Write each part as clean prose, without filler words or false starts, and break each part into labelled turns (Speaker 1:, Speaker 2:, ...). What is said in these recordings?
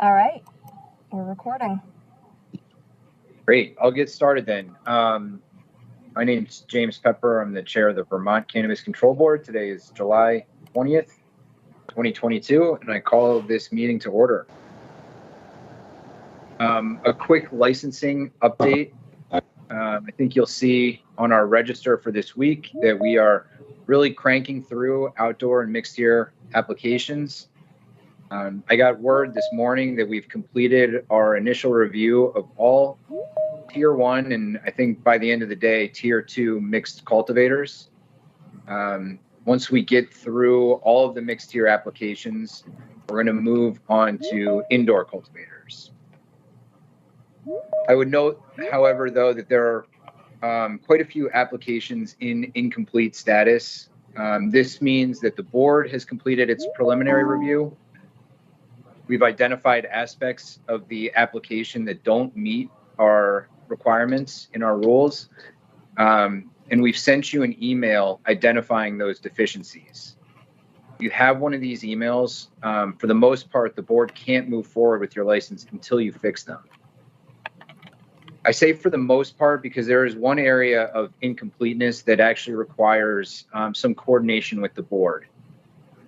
Speaker 1: All right, we're recording.
Speaker 2: Great. I'll get started then. My name's James Pepper. I'm the chair of the Vermont Cannabis Control Board. Today is July 20th, 2022, and I call this meeting to order. A quick licensing update. I think you'll see on our register for this week that we are really cranking through outdoor and mixed tier applications. I got word this morning that we've completed our initial review of all Tier 1 and I think by the end of the day, Tier 2 mixed cultivators. Once we get through all of the mixed tier applications, we're going to move on to indoor cultivators. I would note, however, though, that there are quite a few applications in incomplete status. This means that the board has completed its preliminary review. We've identified aspects of the application that don't meet our requirements in our rules. And we've sent you an email identifying those deficiencies. If you have one of these emails, for the most part, the board can't move forward with your license until you fix them. I say for the most part because there is one area of incompleteness that actually requires some coordination with the board.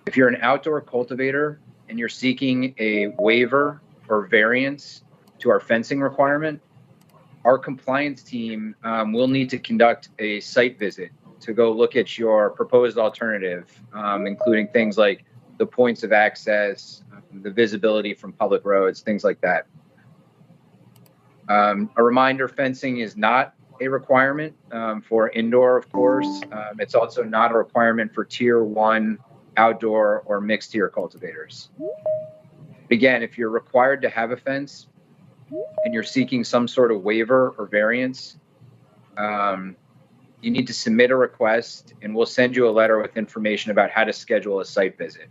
Speaker 2: If you're an outdoor cultivator and you're seeking a waiver or variance to our fencing requirement, our compliance team will need to conduct a site visit to go look at your proposed alternative, including things like the points of access, the visibility from public roads, things like that. A reminder, fencing is not a requirement for indoor, of course. It's also not a requirement for Tier 1 outdoor or mixed tier cultivators. Again, if you're required to have a fence and you're seeking some sort of waiver or variance, you need to submit a request and we'll send you a letter with information about how to schedule a site visit.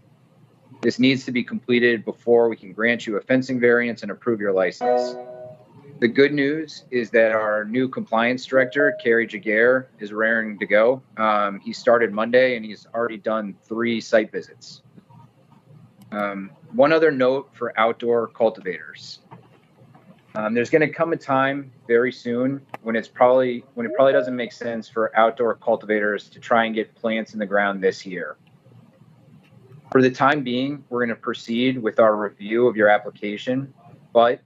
Speaker 2: This needs to be completed before we can grant you a fencing variance and approve your license. The good news is that our new compliance director, Carrie Jaguar, is raring to go. He started Monday and he's already done 3 site visits. One other note for outdoor cultivators. There's going to come a time very soon when it probably doesn't make sense for outdoor cultivators to try and get plants in the ground this year. For the time being, we're going to proceed with our review of your application, but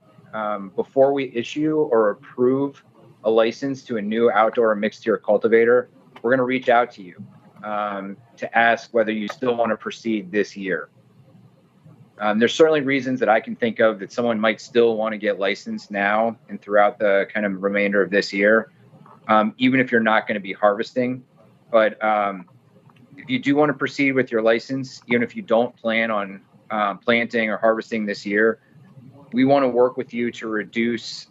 Speaker 2: before we issue or approve a license to a new outdoor or mixed tier cultivator, we're going to reach out to you to ask whether you still want to proceed this year. There's certainly reasons that I can think of that someone might still want to get licensed now and throughout the kind of remainder of this year, even if you're not going to be harvesting. But if you do want to proceed with your license, even if you don't plan on planting or harvesting this year, we want to work with you to reduce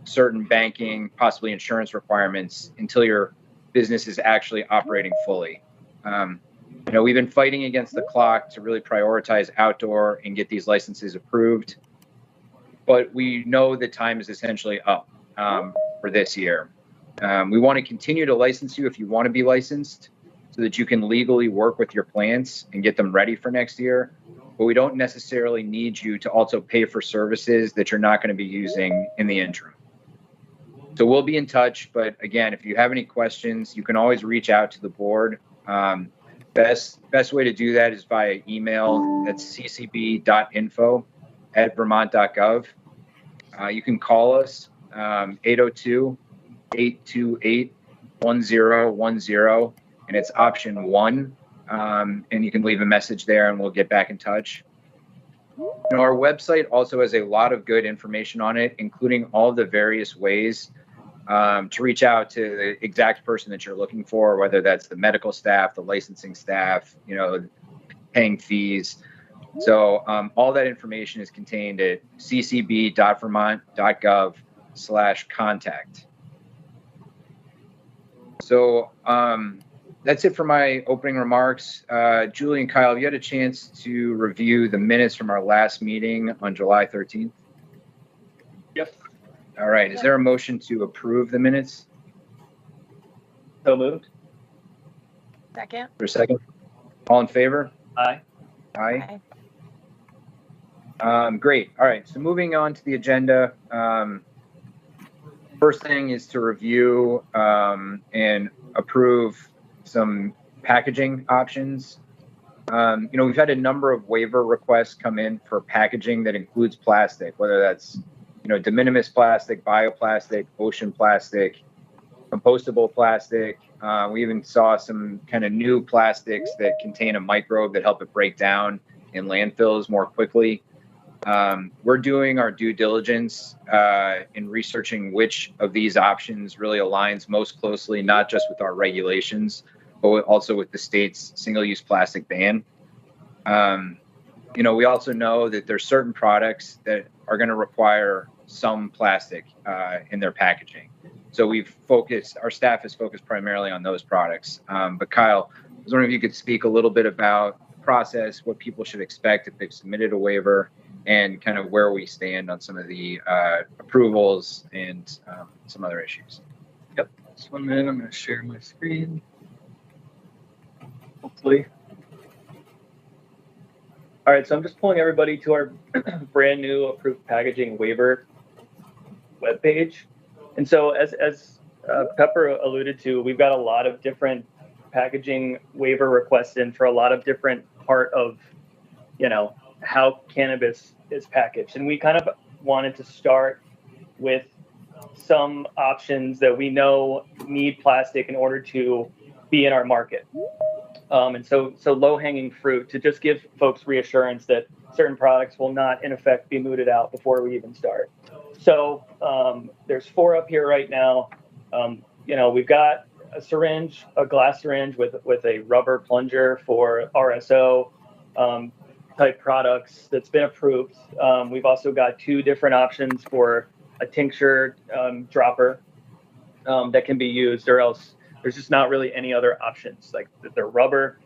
Speaker 2: certain banking, possibly insurance requirements until your business is actually operating fully. We've been fighting against the clock to really prioritize outdoor and get these licenses approved, but we know the time is essentially up for this year. We want to continue to license you if you want to be licensed so that you can legally work with your plants and get them ready for next year, but we don't necessarily need you to also pay for services that you're not going to be using in the interim. So we'll be in touch, but again, if you have any questions, you can always reach out to the board. Best way to do that is via email. That's ccb.info@vermont.gov. You can call us 802-828-1010, and it's option 1. And you can leave a message there and we'll get back in touch. Our website also has a lot of good information on it, including all the various ways to reach out to the exact person that you're looking for, whether that's the medical staff, the licensing staff, paying fees. So all that information is contained at ccb.vermont.gov/contact. So that's it for my opening remarks. Julie and Kyle, have you had a chance to review the minutes from our last meeting on July 13th?
Speaker 3: Yep.
Speaker 2: All right. Is there a motion to approve the minutes?
Speaker 3: So moved.
Speaker 1: Second.
Speaker 2: For a second. All in favor?
Speaker 3: Aye.
Speaker 2: Aye. Great. All right. So moving on to the agenda. First thing is to review and approve some packaging options. We've had a number of waiver requests come in for packaging that includes plastic, whether that's, de minimis plastic, bioplastic, ocean plastic, compostable plastic. We even saw some kind of new plastics that contain a microbe that help it break down in landfills more quickly. We're doing our due diligence in researching which of these options really aligns most closely, not just with our regulations, but also with the state's single-use plastic ban. We also know that there's certain products that are going to require some plastic in their packaging. So our staff has focused primarily on those products. But Kyle, I was wondering if you could speak a little bit about the process, what people should expect if they've submitted a waiver, and kind of where we stand on some of the approvals and some other issues.
Speaker 3: Yep. Just 1 minute. I'm going to share my screen. Hopefully. All right. So I'm just pulling everybody to our brand new approved packaging waiver webpage. And so as Pepper alluded to, we've got a lot of different packaging waiver requests in for a lot of different part of, how cannabis is packaged. And we kind of wanted to start with some options that we know need plastic in order to be in our market. And so low-hanging fruit to just give folks reassurance that certain products will not, in effect, be mooted out before we even start. So there's 4 up here right now. We've got a glass syringe with a rubber plunger for RSO type products that's been approved. We've also got 2 different options for a tincture dropper that can be used, or else there's just not really any other options. Like they're rubber.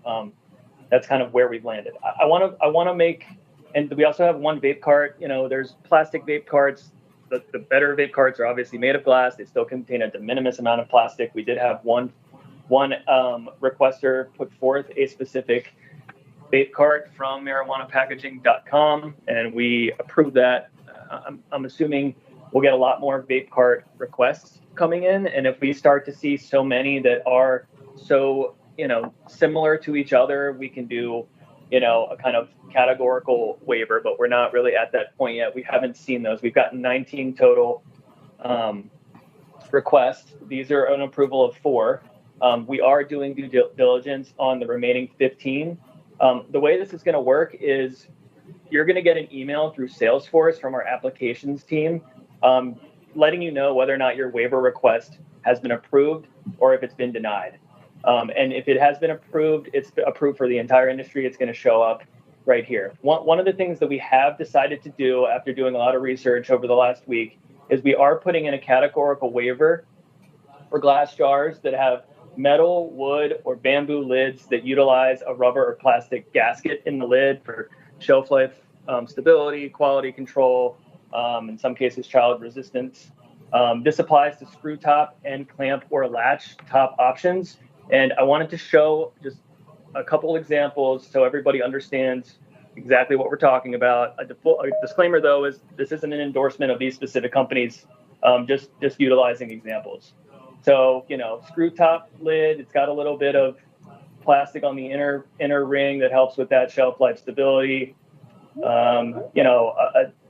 Speaker 3: That's kind of where we've landed. I want to make, and we also have 1 vape cart. There's plastic vape carts. The better vape carts are obviously made of glass. They still contain a de minimis amount of plastic. We did have one requester put forth a specific vape cart from marijuanapackaging.com, and we approved that. I'm assuming we'll get a lot more vape cart requests coming in, and if we start to see so many that are so similar to each other, we can do a kind of categorical waiver, but we're not really at that point yet. We haven't seen those. We've gotten 19 total requests. These are an approval of 4. We are doing due diligence on the remaining 15. The way this is going to work is you're going to get an email through Salesforce from our applications team letting you know whether or not your waiver request has been approved or if it's been denied. And if it has been approved, it's approved for the entire industry. It's going to show up right here. One of the things that we have decided to do after doing a lot of research over the last week is we are putting in a categorical waiver for glass jars that have metal, wood, or bamboo lids that utilize a rubber or plastic gasket in the lid for shelf life, stability, quality control, in some cases child resistance. This applies to screw top and clamp or latch top options. And I wanted to show just a couple examples so everybody understands exactly what we're talking about. A disclaimer, though, is this isn't an endorsement of these specific companies, just utilizing examples. So, screw top lid, it's got a little bit of plastic on the inner ring that helps with that shelf life stability.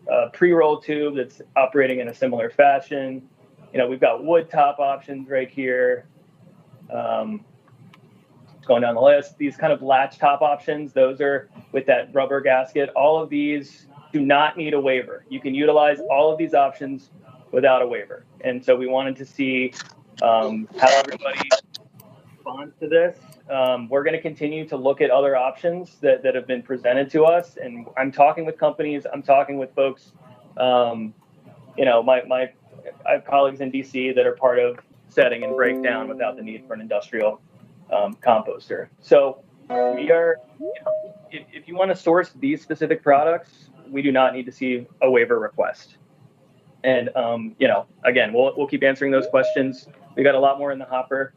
Speaker 3: A pre-roll tube that's operating in a similar fashion. We've got wood top options right here. Going down the list, these kind of latch top options, those are with that rubber gasket. All of these do not need a waiver. You can utilize all of these options without a waiver. And so we wanted to see how everybody responds to this. We're going to continue to look at other options that have been presented to us. And I'm talking with companies. I'm talking with folks. I have colleagues in DC that are part of setting and breakdown without the need for an industrial composter. So we are, if you want to source these specific products, we do not need to see a waiver request. And, again, we'll keep answering those questions. We got a lot more in the hopper.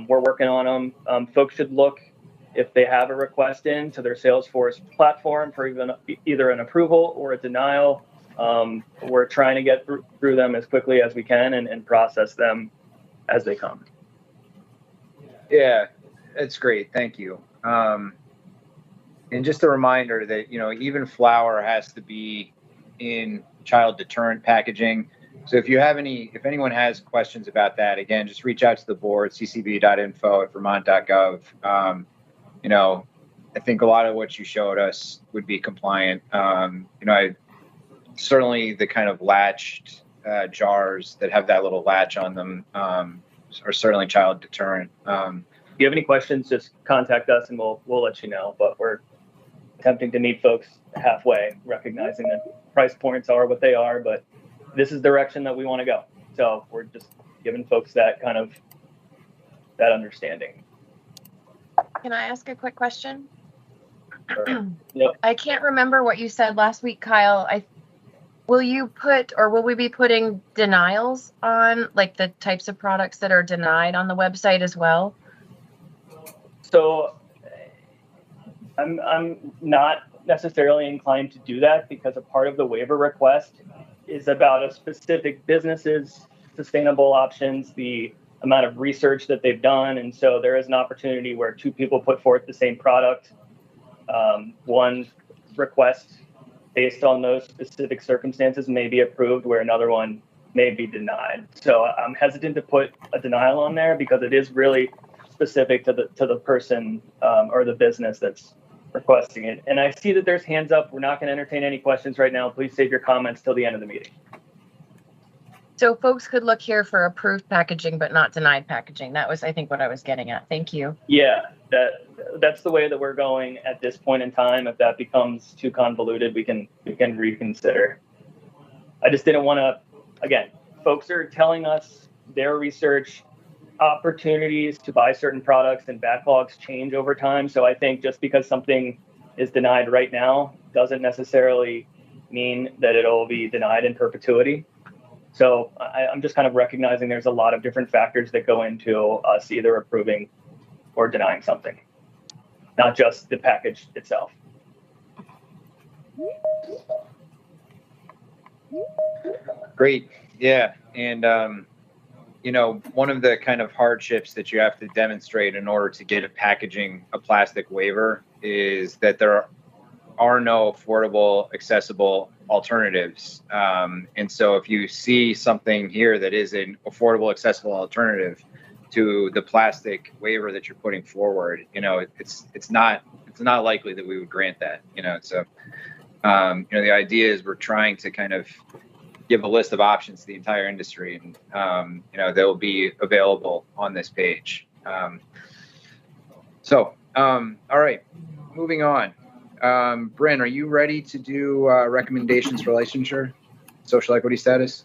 Speaker 3: We're working on them. Folks should look if they have a request in to their Salesforce platform for either an approval or a denial, we're trying to get through them as quickly as we can and process them as they come.
Speaker 2: Yeah, that's great. Thank you. And just a reminder that, even flour has to be in child deterrent packaging. So if anyone has questions about that, again, just reach out to the board, ccb.info@vermont.gov. I think a lot of what you showed us would be compliant. Certainly the kind of latched jars that have that little latch on them are certainly child deterrent.
Speaker 3: If you have any questions, just contact us and we'll let you know. But we're attempting to meet folks halfway, recognizing that price points are what they are, but this is the direction that we want to go. So we're just giving folks that kind of that understanding.
Speaker 1: Can I ask a quick question?
Speaker 3: Sure. Yep.
Speaker 1: I can't remember what you said last week, Kyle. Will we be putting denials on, like the types of products that are denied on the website as well?
Speaker 3: So I'm not necessarily inclined to do that because a part of the waiver request is about a specific business's sustainable options, the amount of research that they've done. And so there is an opportunity where two people put forth the same product. One request based on those specific circumstances may be approved where another one may be denied. So I'm hesitant to put a denial on there because it is really specific to the person or the business that's requesting it. And I see that there's hands up. We're not going to entertain any questions right now. Please save your comments till the end of the meeting.
Speaker 1: So folks could look here for approved packaging, but not denied packaging. That was, I think, what I was getting at. Thank you.
Speaker 3: Yeah, that's the way that we're going at this point in time. If that becomes too convoluted, we can reconsider. I just didn't want to, again, folks are telling us their research opportunities to buy certain products and backlogs change over time. So I think just because something is denied right now doesn't necessarily mean that it'll be denied in perpetuity. So I'm just kind of recognizing there's a lot of different factors that go into us either approving or denying something, not just the package itself.
Speaker 2: Great. Yeah. And, one of the kind of hardships that you have to demonstrate in order to get a plastic waiver is that there are no affordable, accessible alternatives. And so if you see something here that is an affordable, accessible alternative to the plastic waiver that you're putting forward, it's not likely that we would grant that, So, the idea is we're trying to kind of give a list of options to the entire industry, and they'll be available on this page. All right, moving on. Bryn, are you ready to do recommendations for licensure, social equity status?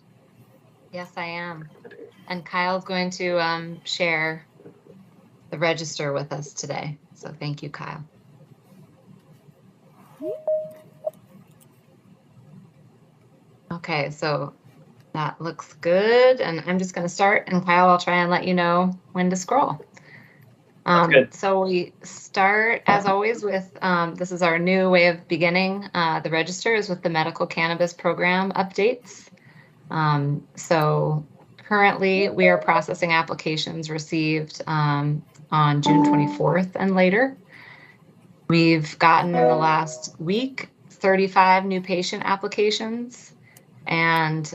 Speaker 4: Yes, I am. And Kyle's going to share the register with us today. So thank you, Kyle. Okay, so that looks good. And I'm just going to start, and Kyle, I'll try and let you know when to scroll. So we start, as always, with this is our new way of beginning the register is with the medical cannabis program updates. So currently we are processing applications received on June 24th and later. We've gotten in the last week 35 new patient applications and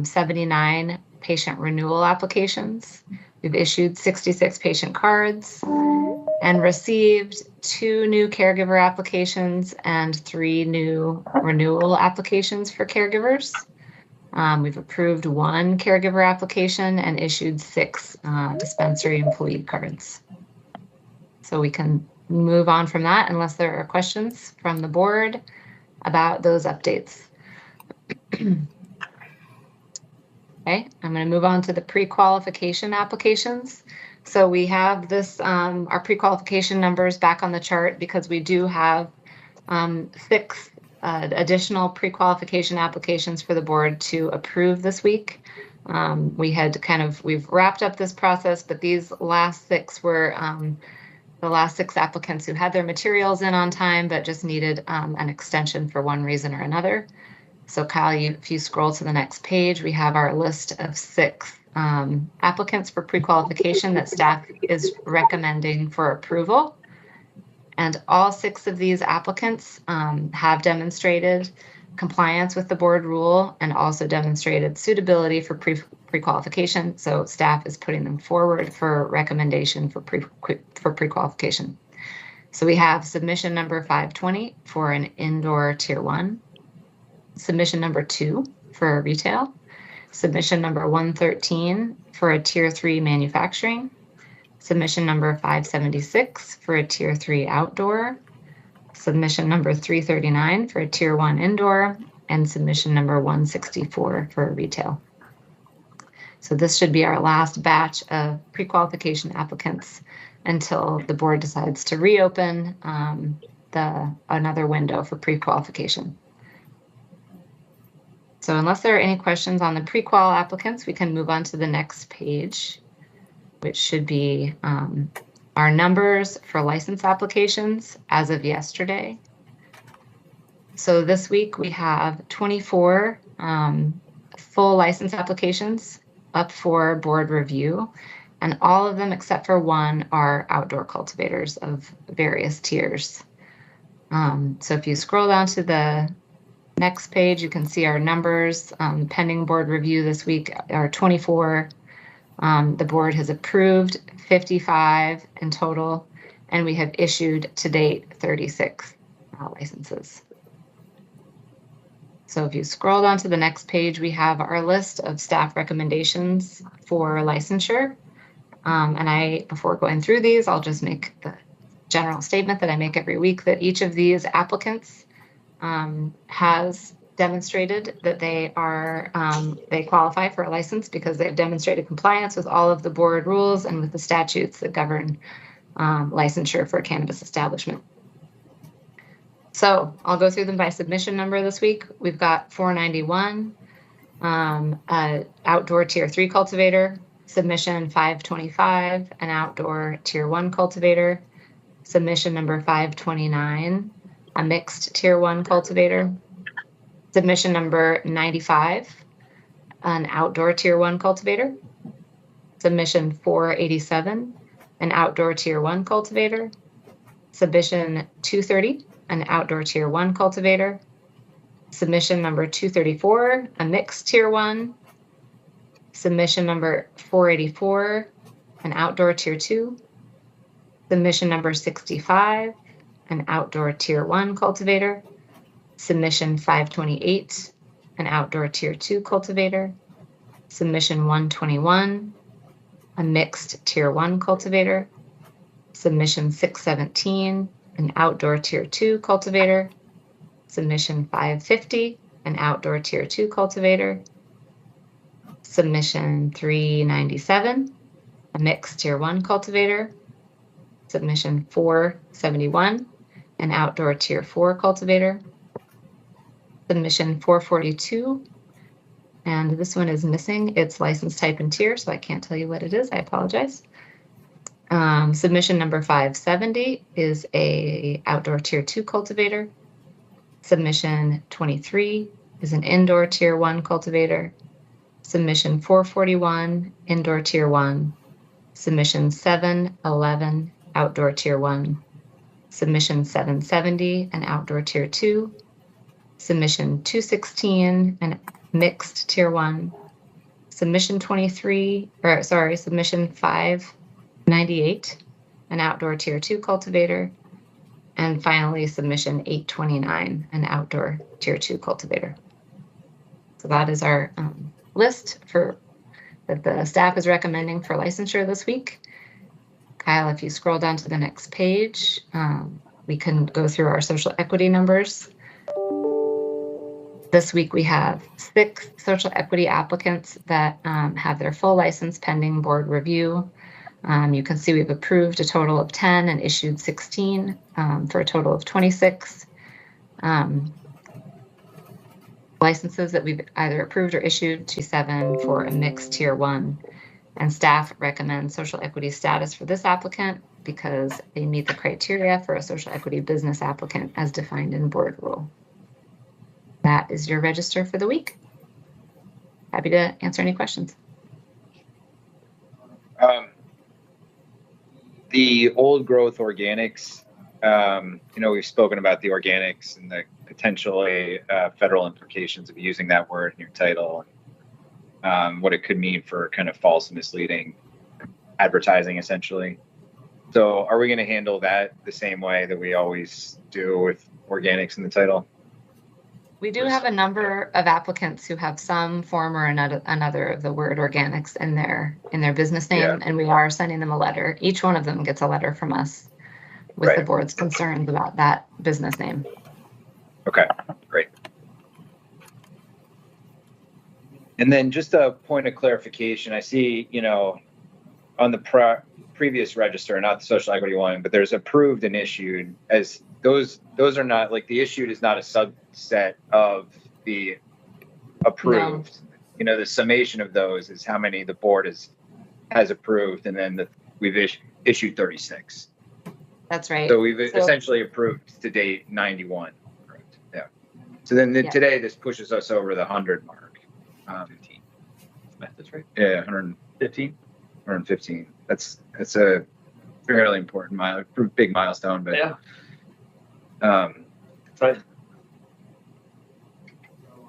Speaker 4: 79 patient renewal applications. We've issued 66 patient cards and received 2 new caregiver applications and 3 new renewal applications for caregivers. We've approved 1 caregiver application and issued 6 dispensary employee cards. So we can move on from that unless there are questions from the board about those updates. Okay, I'm going to move on to the pre-qualification applications. So we have this, our pre-qualification numbers back on the chart because we do have 6 additional pre-qualification applications for the board to approve this week. We've wrapped up this process, but these last 6 were the last 6 applicants who had their materials in on time, but just needed an extension for one reason or another. So Kyle, if you scroll to the next page, we have our list of 6 applicants for pre-qualification that staff is recommending for approval. And all 6 of these applicants have demonstrated compliance with the board rule and also demonstrated suitability for pre-qualification. So staff is putting them forward for recommendation for pre-qualification. So we have submission number 520 for an indoor tier 1, submission number 2 for retail, submission number 113 for a tier 3 manufacturing, submission number 576 for a tier 3 outdoor, submission number 339 for a tier 1 indoor, and submission number 164 for retail. So this should be our last batch of pre-qualification applicants until the board decides to reopen another window for pre-qualification. So unless there are any questions on the pre-qual applicants, we can move on to the next page, which should be our numbers for license applications as of yesterday. So this week we have 24 full license applications up for board review, and all of them except for one are outdoor cultivators of various tiers. So if you scroll down to the next page, you can see our numbers. Pending board review this week are 24. The board has approved 55 in total, and we have issued to date 36 licenses. So if you scroll down to the next page, we have our list of staff recommendations for licensure. And before going through these, I'll just make the general statement that I make every week, that each of these applicants has demonstrated that they qualify for a license because they've demonstrated compliance with all of the board rules and with the statutes that govern licensure for a cannabis establishment. So I'll go through them by submission number this week. We've got 491, outdoor tier 3 cultivator, submission 525, an outdoor tier 1 cultivator, submission number 529, a mixed tier 1 cultivator, submission number 95, an outdoor tier 1 cultivator, submission 487, an outdoor tier 1 cultivator, submission 230, an outdoor tier 1 cultivator, submission number 234, a mixed tier 1, submission number 484, an outdoor tier 2, submission number 65, an outdoor tier 1 cultivator, submission 528, an outdoor tier 2 cultivator, submission 121, a mixed tier 1 cultivator, submission 617, an outdoor tier 2 cultivator, submission 550, an outdoor tier 2 cultivator, submission 397, a mixed tier 1 cultivator, submission 471, an outdoor tier 4 cultivator, submission 442, and this one is missing its license type and tier, so I can't tell you what it is. I apologize. Submission number 570 is a outdoor tier 2 cultivator. Submission 23 is an indoor tier 1 cultivator. Submission 441, indoor tier 1. Submission 711, outdoor tier 1. Submission 770, an outdoor tier 2. Submission 216, an mixed tier 1. Submission 598, an outdoor tier 2 cultivator. And finally, submission 829, an outdoor tier 2 cultivator. So that is our list that the staff is recommending for licensure this week. Kyle, if you scroll down to the next page, we can go through our social equity numbers. This week we have 6 social equity applicants that have their full license pending board review. You can see we've approved a total of 10 and issued 16 for a total of 26 licenses that we've either approved or issued to 7 for a mixed tier 1. And staff recommends social equity status for this applicant because they meet the criteria for a social equity business applicant as defined in board rule. That is your register for the week. Happy to answer any questions.
Speaker 2: The old growth organics, we've spoken about the organics and the potentially federal implications of using that word in your title, what it could mean for kind of false and misleading advertising, essentially. So are we going to handle that the same way that we always do with organics in the title?
Speaker 4: We do have a number of applicants who have some form or another of the word organics in their business name, and we are sending them a letter. Each one of them gets a letter from us with the board's concerns about that business name.
Speaker 2: Okay, great. And then just a point of clarification, I see, on the previous register, not the social equity one, but there's approved and issued, as those are not, like, the issued is not a subset of the approved. No. The summation of those is how many the board has approved, and then we've issued 36.
Speaker 4: That's right.
Speaker 2: So we've essentially approved to date 91. Correct. Yeah. So then today this pushes us over the 100 mark.
Speaker 3: 15. That's right.
Speaker 2: Yeah, 115. 115. That's a fairly important big milestone, but
Speaker 3: yeah. That's right.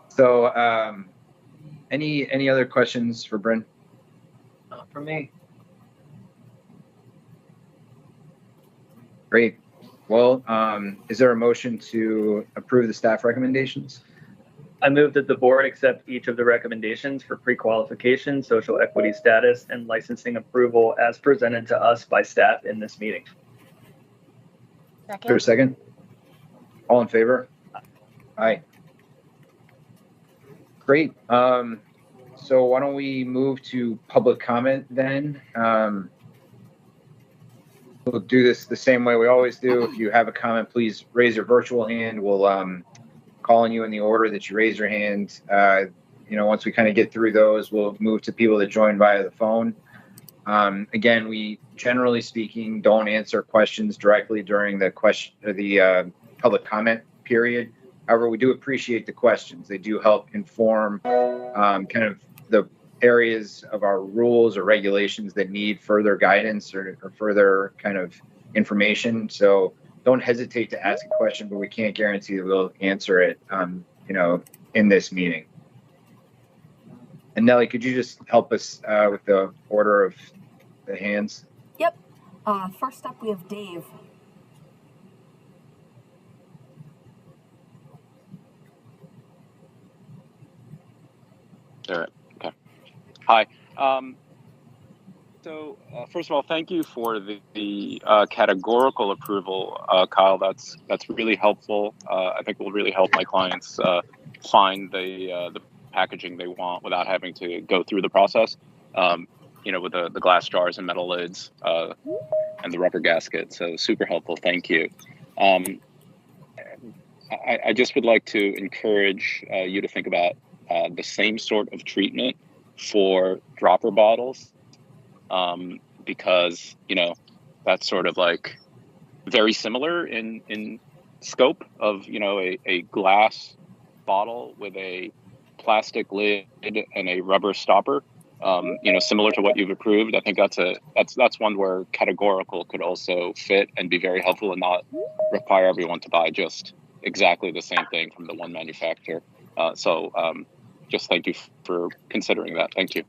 Speaker 2: So, any other questions for Bryn?
Speaker 3: Not for me.
Speaker 2: Great. Well, is there a motion to approve the staff recommendations?
Speaker 3: I move that the board accept each of the recommendations for pre-qualification, social equity status, and licensing approval as presented to us by staff in this meeting.
Speaker 1: Second.
Speaker 2: For a second. All in favor? Aye. Great. So why don't we move to public comment then? We'll do this the same way we always do. If you have a comment, please raise your virtual hand. We'll call on you in the order that you raise your hand. Once we kind of get through those, we'll move to people that join via the phone. Again, we generally speaking don't answer questions directly during the public comment period. However, we do appreciate the questions. They do help inform kind of the areas of our rules or regulations that need further guidance or further kind of information. So don't hesitate to ask a question, but we can't guarantee that we'll answer it, in this meeting. And Nelly, could you just help us with the order of the hands?
Speaker 5: Yep. First up, we have Dave.
Speaker 6: All right. Okay. Hi. So first of all, thank you for the categorical approval, Kyle. That's really helpful. I think will really help my clients find the packaging they want without having to go through the process. With the glass jars and metal lids and the rubber gasket. So super helpful. Thank you. I just would like to encourage you to think about the same sort of treatment for dropper bottles, because that's sort of like very similar in scope of a glass bottle with a plastic lid and a rubber stopper, similar to what you've approved. I think that's one where categorical could also fit and be very helpful and not require everyone to buy just exactly the same thing from the one manufacturer. Just thank you for considering that. Thank you.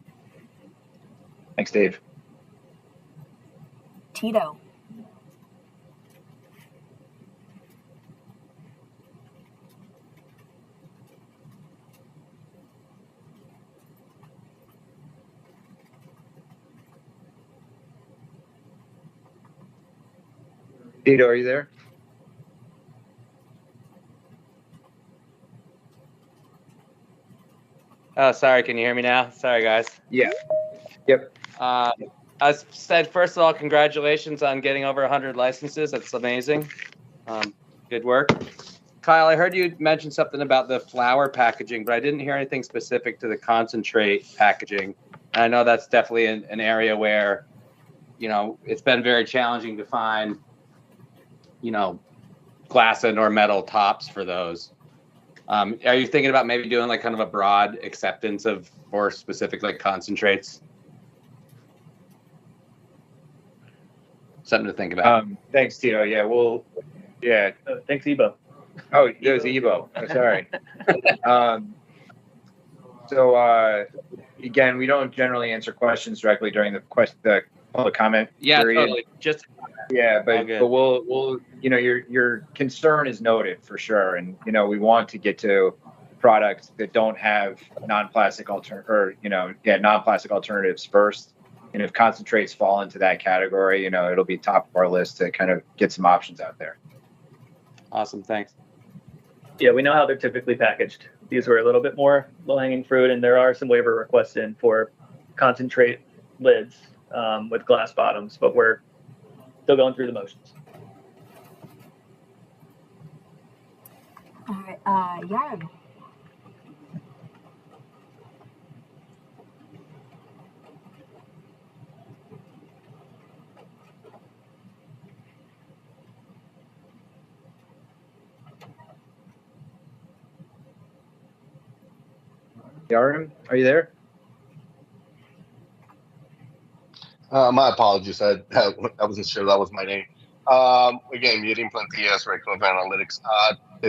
Speaker 2: Thanks, Dave.
Speaker 5: Tito.
Speaker 2: Tito, are you there?
Speaker 7: Oh, sorry. Can you hear me now? Sorry, guys.
Speaker 2: Yeah. Yep.
Speaker 7: As said, first of all, congratulations on getting over 100 licenses. That's amazing. Good work. Kyle, I heard you mention something about the flower packaging, but I didn't hear anything specific to the concentrate packaging. And I know that's definitely an area where, it's been very challenging to find, glass and or metal tops for those. Are you thinking about maybe doing like kind of a broad acceptance for specific like concentrates? Something to think about.
Speaker 2: Thanks, Tito. Yeah.
Speaker 3: Thanks, Ebo.
Speaker 2: Oh, it was Ebo. Oh, sorry. So again, we don't generally answer questions directly during the public comment period.
Speaker 7: Totally.
Speaker 2: But we'll your concern is noted for sure, and we want to get to products that don't have non-plastic alternatives first. And if concentrates fall into that category, it'll be top of our list to kind of get some options out there.
Speaker 7: Awesome, thanks.
Speaker 3: Yeah, we know how they're typically packaged. These were a little bit more low-hanging fruit, and there are some waiver requests in for concentrate lids with glass bottoms, but we're still going through the motions.
Speaker 5: All right, Yaron.
Speaker 2: Yarim, are you there?
Speaker 8: My apologies. I wasn't sure that was my name. Again, Muting Plantillas, Recon Analytics.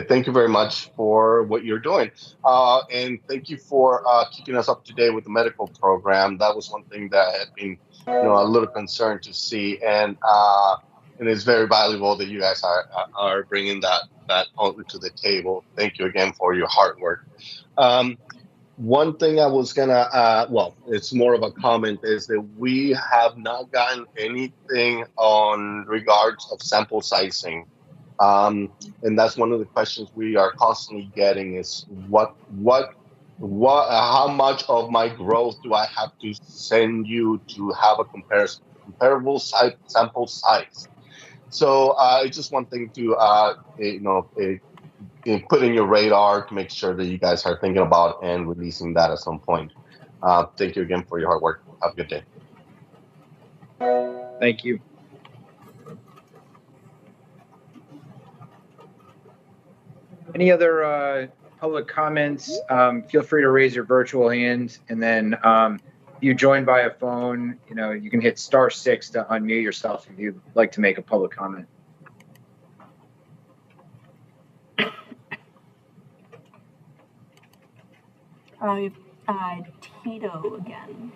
Speaker 8: Thank you very much for what you're doing. And thank you for keeping us up to date with the medical program. That was one thing that had been, a little concerned to see. And it's very valuable that you guys are bringing that onto the table. Thank you again for your hard work. One thing I was gonna, it's more of a comment, is that we have not gotten anything on regards of sample sizing, and that's one of the questions we are constantly getting: is how much of my growth do I have to send you to have a comparable sample size? So it's just one thing to put in your radar to make sure that you guys are thinking about and releasing that at some point. Thank you again for your hard work. Have a good day.
Speaker 2: Thank you. Any other public comments? Feel free to raise your virtual hand, and then if you join by a phone, you can hit *6 to unmute yourself if you'd like to make a public comment.
Speaker 5: Tito again.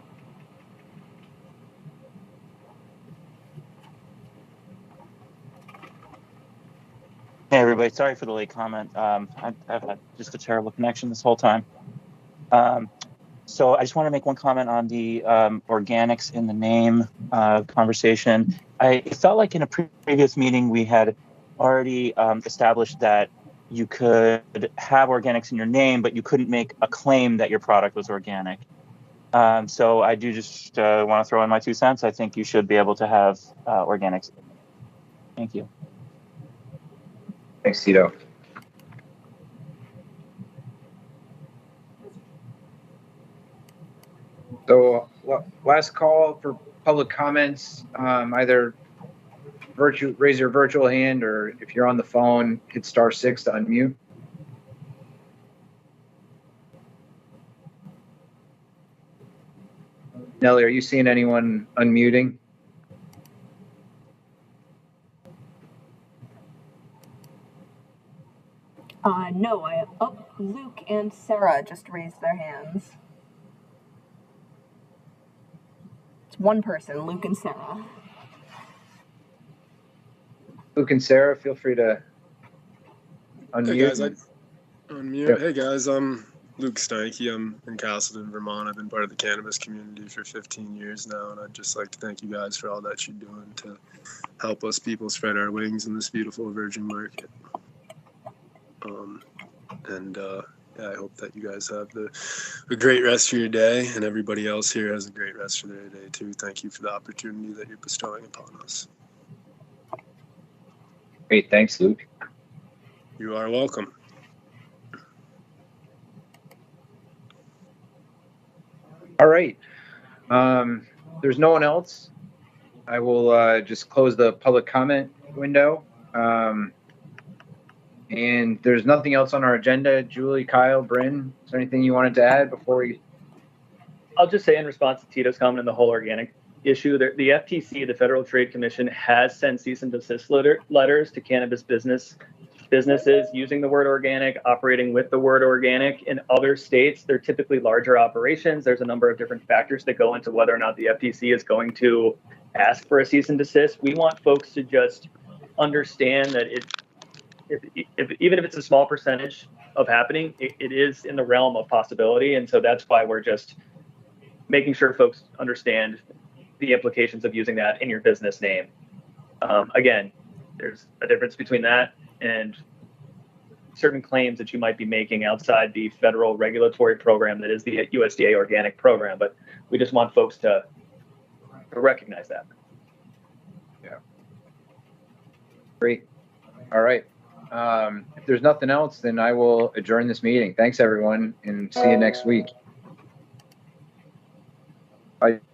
Speaker 9: Hey everybody, sorry for the late comment. I've had just a terrible connection this whole time. So I just want to make one comment on the organics in the name conversation. It felt like in a previous meeting we had already established that you could have organics in your name, but you couldn't make a claim that your product was organic. So I do just want to throw in my 2 cents. I think you should be able to have organics. Thank you.
Speaker 2: Thanks, Tito. So last call for public comments. Either raise your virtual hand, or if you're on the phone, hit *6 to unmute. Nelly, are you seeing anyone unmuting?
Speaker 5: No, Luke and Sarah just raised their hands. It's one person, Luke and Sarah.
Speaker 2: Luke and Sarah, feel free to unmute.
Speaker 10: Hey guys, unmute. Yep. Hey guys, I'm Luke Steinke. I'm in Castleton, Vermont. I've been part of the cannabis community for 15 years now, and I'd just like to thank you guys for all that you're doing to help us people spread our wings in this beautiful virgin market. I hope that you guys have a great rest of your day, and everybody else here has a great rest of their day too. Thank you for the opportunity that you're bestowing upon us.
Speaker 2: Great, thanks, Luke.
Speaker 10: You are welcome.
Speaker 2: All right. There's no one else. I will just close the public comment window. And there's nothing else on our agenda. Julie, Kyle, Bryn, is there anything you wanted to add before we?
Speaker 3: I'll just say in response to Tito's comment on the whole organic issue, the FTC, the Federal Trade Commission, has sent cease and desist letters to cannabis businesses using the word organic, operating with the word organic. In other states, they're typically larger operations. There's a number of different factors that go into whether or not the FTC is going to ask for a cease and desist. We want folks to just understand that even if it's a small percentage of happening, it is in the realm of possibility. And so that's why we're just making sure folks understand the implications of using that in your business name. Again, there's a difference between that and certain claims that you might be making outside the federal regulatory program that is the USDA organic program. But we just want folks to recognize that.
Speaker 2: Yeah. Great. All right. If there's nothing else, then I will adjourn this meeting. Thanks, everyone, and see you next week. Bye.